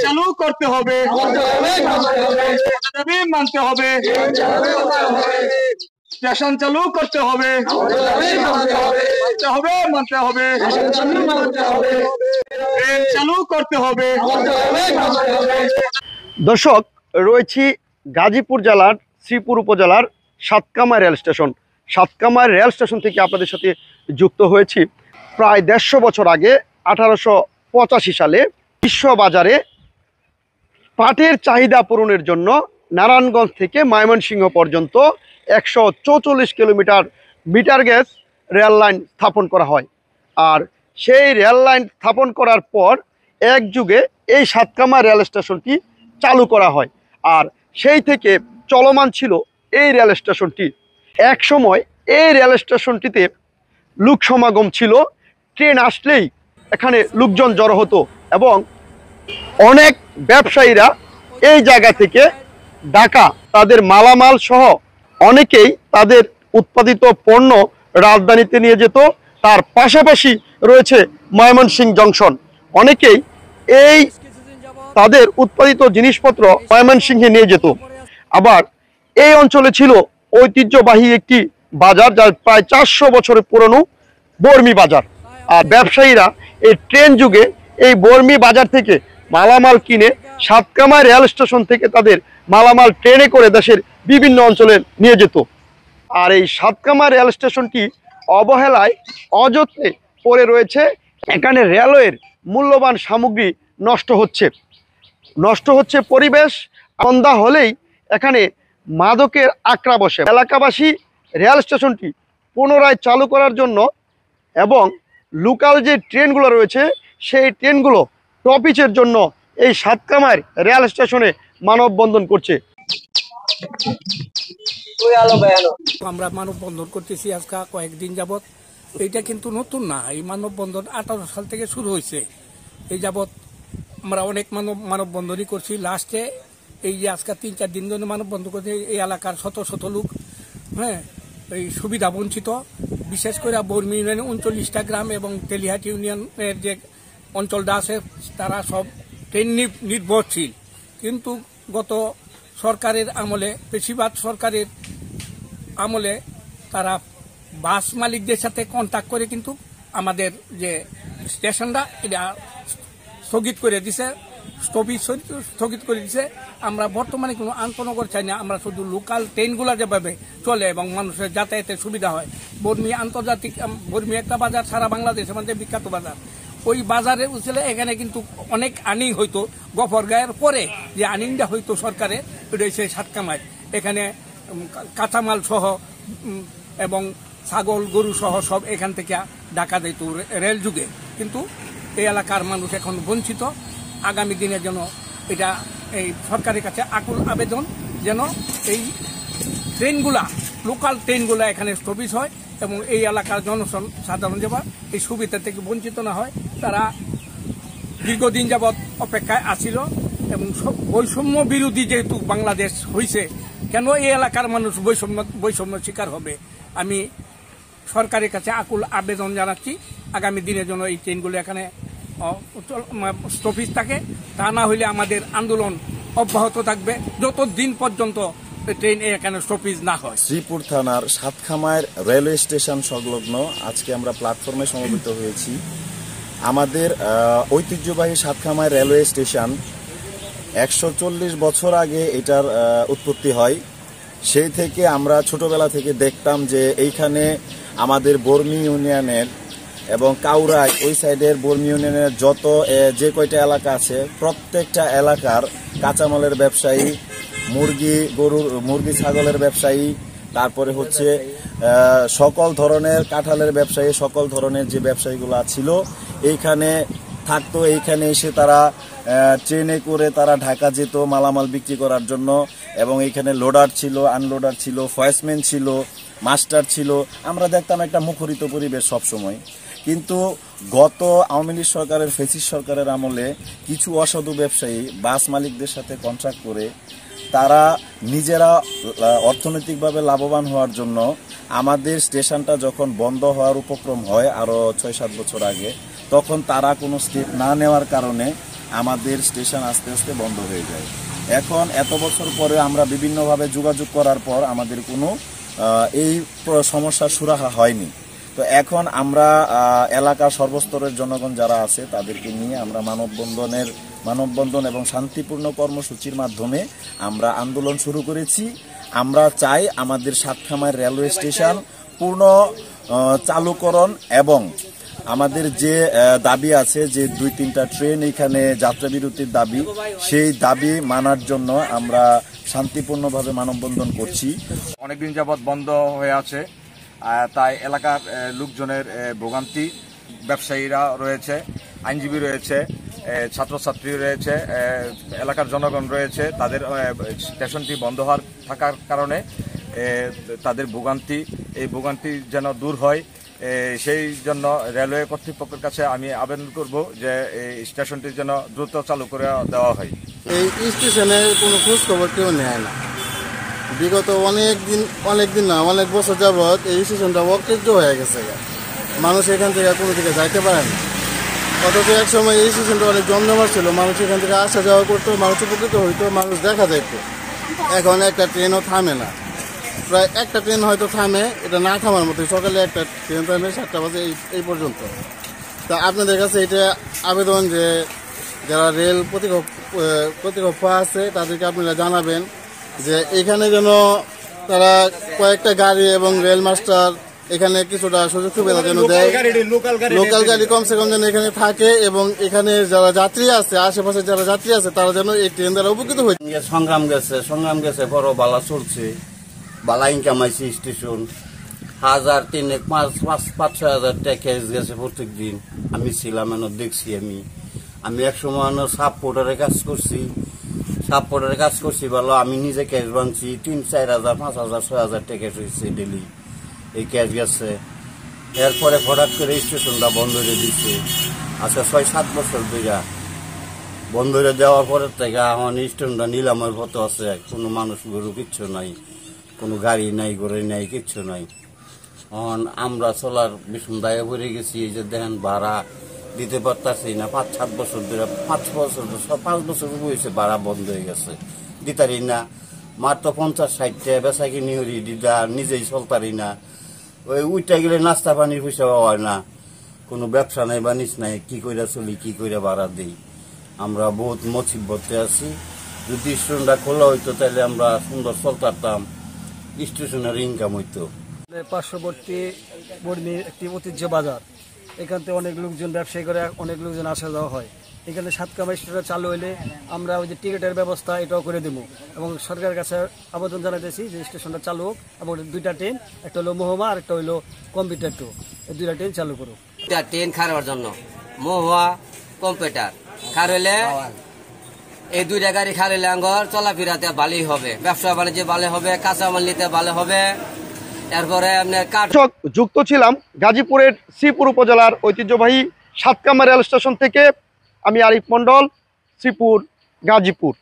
চালু করতে হবে, দাবি মানতে হবে, স্টেশন চালু করতে হবে, মানতে হবে, ট্রেন চালু করতে হবে। দর্শক, রয়েছি গাজীপুর জেলার শ্রীপুর উপজেলার সাতকামাই রেল স্টেশন। সাতকামাই রেল স্টেশন থেকে আপনাদের সাথে যুক্ত হয়েছি। প্রায় 150 বছর আগে 1885 সালে বিশ্ববাজারে পাটের চাহিদা পূরণের জন্য নারায়ণগঞ্জ থেকে ময়মনসিংহ পর্যন্ত 144 kilometre metre gauge rail line স্থাপন করা হয়। আর সেই রেল লাইন স্থাপন করার পর এক যুগে এই সাতকামাই রেল স্টেশনটি চালু করা হয়। আর সেই থেকে চলমান ছিল এই রেল স্টেশনটি। এক সময় এই রেল স্টেশনটিতে লোক সমাগম ছিল, ট্রেন আসলেই এখানে লোকজন জড়ো হতো এবং অনেক ব্যবসায়ীরা এই জায়গা থেকে ঢাকা তাদের মালামাল সহ অনেকেই তাদের উৎপাদিত পণ্য রাজধানীতে নিয়ে যেত। তার পাশাপাশি রয়েছে ময়মনসিংহ জংশন, অনেকেই এই তাদের উৎপাদিত জিনিসপত্র ময়মনসিংহে নিয়ে যেত। আবার এই অঞ্চলে ছিল ঐতিহ্যবাহী একটি বাজার, যার প্রায় 400 বছরের পুরনো বর্মি বাজার। আর ব্যবসায়ীরা এই ট্রেন যুগে এই বর্মি বাজার থেকে মালামাল কিনে সাতকামাই রেল স্টেশন থেকে তাদের মালামাল ট্রেনে করে দেশের বিভিন্ন অঞ্চলে নিয়ে যেত। আর এই সাতকামাই রেল স্টেশনটি অবহেলায় অযত্নে পড়ে রয়েছে। এখানে রেলওয়ের মূল্যবান সামগ্রী নষ্ট হচ্ছে পরিবেশ। সন্ধ্যা হলেই এখানে মাদকের আঁকড়া বসে। এলাকাবাসী রেল স্টেশনটি পুনরায় চালু করার জন্য এবং লোকাল যে ট্রেনগুলো রয়েছে সেই ট্রেনগুলো টপিচের জন্য এই সাতকামাই রেল স্টেশনে মানববন্ধন করছে। আমরা মানববন্ধন করতেছি আজকে কয়েকদিন যাবত। এইটা কিন্তু নতুন না, এই মানববন্ধন 18 সাল থেকে শুরু হয়েছে। এই যাবত আমরা অনেক মানববন্ধনই করছি। লাস্টে এই যে আজকে 3-4 দিন ধরে মানববন্ধন করছে, এই এলাকার শত শত লোক এই সুবিধা বঞ্চিত। বিশেষ করে বর্মি ইউনিয়নে 39টা গ্রাম এবং তেলিহাটি ইউনিয়নের যে অঞ্চলটা আছে তারা সব ট্রেন নির্ভরশীল। কিন্তু গত সরকারের আমলে, বেশিরভাগ সরকারের আমলে তারা বাস মালিকদের সাথে কন্ট্যাক্ট করে কিন্তু আমাদের যে স্টেশনটা এটা স্থগিত করে দিছে, স্থগিত করে দিছে। আমরা বর্তমানে কোনো আন্তনগর চাই না, আমরা শুধু লোকাল ট্রেনগুলো যেভাবে চলে এবং মানুষের যাতায়াতের সুবিধা হয়। বর্মি আন্তর্জাতিক, বর্মি একটা বাজার সারা বাংলাদেশের মধ্যে বিখ্যাত বাজার। ওই বাজারে উঠলে এখানে কিন্তু অনেক আর্নিং হইতো। গফরগাঁয়ের পরে যে আর্নিংটা হইতো সরকারের, ওটা হচ্ছে সাতকামাই। এখানে কাঁচামাল সহ এবং ছাগল গরু সহ সব এখান থেকে ঢাকা দিত রেল যুগে। কিন্তু এই এলাকার মানুষ এখন বঞ্চিত। আগামী দিনের জন্য এটা এই সরকারের কাছে আকুল আবেদন যেন এই ট্রেনগুলা, লোকাল ট্রেনগুলা এখানে স্থগিত হয় এবং এই এলাকার সাধারণ যাবা এই সুবিধা থেকে বঞ্চিত না হয়। তারা দীর্ঘদিন যাবৎ অপেক্ষায় আছিল এবং বৈষম্য বিরোধী যেহেতু বাংলাদেশ হয়েছে, কেন এই এলাকার মানুষ বৈষম্য শিকার হবে? আমি সরকারের কাছে আকুল আবেদন জানাচ্ছি আগামী দিনের জন্য এই ট্রেনগুলো এখানে স্টপেজ থাকে। তা না হইলে আমাদের আন্দোলন অব্যাহত থাকবে যতদিন পর্যন্ত ট্রেন এখানে স্টপেজ না হয়। শ্রীপুর থানার সাতকামাই রেলওয়ে স্টেশন সংলগ্ন আজকে আমরা প্ল্যাটফর্মে সমবেত হয়েছি। আমাদের ঐতিহ্যবাহী সাতকামাই রেলওয়ে স্টেশন 140 বছর আগে এটার উৎপত্তি হয়। সেই থেকে আমরা ছোটবেলা থেকে দেখতাম যে এইখানে আমাদের বর্মি ইউনিয়নের এবং কাউরাই ওই সাইডের বর্মি ইউনিয়নের যত যে কয়টা এলাকা আছে প্রত্যেকটা এলাকার কাঁচামালের ব্যবসায়ী, মুরগি ছাগলের ব্যবসায়ী, তারপরে হচ্ছে সকল ধরনের কাঁঠালের ব্যবসায়ী, সকল ধরনের যে ব্যবসায়ীগুলো ছিল এইখানে থাকতো। এইখানে এসে তারা ট্রেনে করে তারা ঢাকা যেত মালামাল বিক্রি করার জন্য। এবং এইখানে লোডার ছিল, আনলোডার ছিল, ফয়েসম্যান ছিল, মাস্টার ছিল। আমরা দেখতাম একটা মুখরিত পরিবেশ সবসময়। কিন্তু গত আওয়ামী লীগ সরকারের, ফ্যাসিস্ট সরকারের আমলে কিছু অসাধু ব্যবসায়ী বাস মালিকদের সাথে কন্ট্রাক্ট করে তারা নিজেরা অর্থনৈতিকভাবে লাভবান হওয়ার জন্য আমাদের স্টেশনটা যখন বন্ধ হওয়ার উপক্রম হয় আরও 6-7 বছর আগে, তখন তারা কোনো স্টেপ না নেওয়ার কারণে আমাদের স্টেশন আস্তে আস্তে বন্ধ হয়ে যায়। এখন এত বছর পরে আমরা বিভিন্নভাবে যোগাযোগ করার পর আমাদের কোনো এই সমস্যার সুরাহা হয়নি। তো এখন আমরা এলাকার সর্বস্তরের জনগণ যারা আছে তাদেরকে নিয়ে আমরা মানববন্ধন এবং শান্তিপূর্ণ কর্মসূচির মাধ্যমে আমরা আন্দোলন শুরু করেছি। আমরা চাই আমাদের সাতখামার রেলওয়ে স্টেশন পূর্ণ চালুকরণ এবং আমাদের যে দাবি আছে যে 2-3টা ট্রেন এখানে যাত্রা বিরতির দাবি, সেই দাবি মানার জন্য আমরা শান্তিপূর্ণভাবে মানববন্ধন করছি। অনেকদিন যাবৎ বন্ধ হয়ে আছে, তাই এলাকার লোকজনের ভোগান্তি, ব্যবসায়ীরা রয়েছে, আইনজীবী রয়েছে, ছাত্রছাত্রী রয়েছে, এলাকার জনগণ রয়েছে। তাদের স্টেশনটি বন্ধ থাকার কারণে তাদের এই ভোগান্তি যেন দূর হয়, সেই জন্য রেলওয়ে কর্তৃপক্ষের কাছে আমি আবেদন করব যে এই স্টেশনটি যেন দ্রুত চালু করে দেওয়া হয়। এই স্টেশনের কোনো খোঁজ খবর কেউ নেয় না। বিগত অনেক বছর যাবৎ এই স্টেশনটা অকেন্দ্র হয়ে গেছে। মানুষ এখান থেকে কোনো দিকে যাইতে পারে না। অথচ এক সময় এই স্টেশনটা অনেক জমজমাট ছিল, মানুষ এখান থেকে আসা যাওয়া করতো, মানুষ উপকৃত হইতো, মানুষ দেখা যাইত। এখন একটা ট্রেনও থামে না, প্রায় একটা ট্রেন হয়তো থামে, এটা না থামার মতো। সকালে একটা ট্রেন থামে 7টা বাজে এই পর্যন্ত। তা আপনাদের কাছে এটা আবেদন যে যারা রেল কর্তৃপক্ষ আছে তাদেরকে আপনারা জানাবেন যে এখানে যেন তারা কয়েকটা গাড়ি এবং রেল মাস্টার এখানে কিছুটা সুযোগ সুবিধা যেন দেয়, লোকাল গাড়ি কমসে কম যেন এখানে থাকে এবং এখানে যারা যাত্রী আছে, আশেপাশে যারা যাত্রী আছে তারা যেন এই ট্রেন দ্বারা উপকৃত হয়েছে। সংগ্রাম গেছে বড় বালা চলছে, বালা ইনকাম আইছে। স্টেশন 1,000, 5,000 টাকা গেছে প্রত্যেক দিন। আমি ছিলাম দেখছি। আমি এক সময় সাপোর্টারে কাজ করছি বলো। আমি নিজে ক্যাশ বানছি 3-4,000, 5,000, 6,000 টাকা হয়েছে ডেলি। এই ক্যাশ গেছে। এরপরে হঠাৎ করে স্টেশনটা বন্ধ করে দিচ্ছে। আচ্ছা 6-7 বছর ধরে বন্ধ করে দেওয়ার পরের থেকে এখন স্টেশনটা নিলামের মতো আছে। কোনো মানুষ গরু কিচ্ছু নাই, কোনো গাড়ি নাই, গড়ে নাই, কিচ্ছু নাই। এখন আমরা চলার ভীষণ দায়ে পড়ে গেছি। এই যে দেখেন ভাড়া দিতে পারতাছি না। 5-7 বছর ধরে, 5 বছর হয়েছে ভাড়া বন্ধ হয়ে গেছে, দিতারি না। মাত্র 50-60 বেচা কিনি হরি দিদা, নিজেই চলতারি না। উইটা গেলে নাস্তা পানির পয়সা হয় না, কোনো ব্যবসা নাই, বাণিজ নাই। কি কইরা চলি, কি কইরা ভাড়া দিই। আমরা বহুত মুসিবতে আছি। যদি স্টেশনটা খোলা হইতো তাহলে আমরা সুন্দর চলতাম, স্টেশনের ইনকাম হইতো। পার্শ্ববর্তী বর্মীর একটি ঐতিহ্য বাজার, এখান থেকে অনেক লোকজন ব্যবসায়ী করে, অনেক লোকজন আসা যাওয়া হয়। এখানে সাতকামাই স্টেশনটা চালু হলে আমরা ওই যে টিকিটের ব্যবস্থা এটাও করে দেবো এবং সরকারের কাছে আবেদন জানাতেছি যে স্টেশনটা চালু হোক এবং 2টা ট্রেন, একটা হলো মহুয়া আর একটা হইলো কম্পিউটার টু, এই 2টা ট্রেন চালু করুক। ট্রেন খাওয়ার জন্য মহুয়া কম্পিউটার খার হইলে এই 2টা গাড়ি খার হইলে আঙ্গর চলাফেরাতে ভালোই হবে, ব্যবসা বাণিজ্য ভালো হবে, কাঁচামাল নিতে ভালো হবে। এরপরে আপনার যুক্ত ছিলাম গাজীপুরের শ্রীপুর উপজেলার ঐতিহ্যবাহী সাতকামা রেল স্টেশন থেকে। আমি আরিফ মন্ডল, শ্রীপুর, গাজীপুর।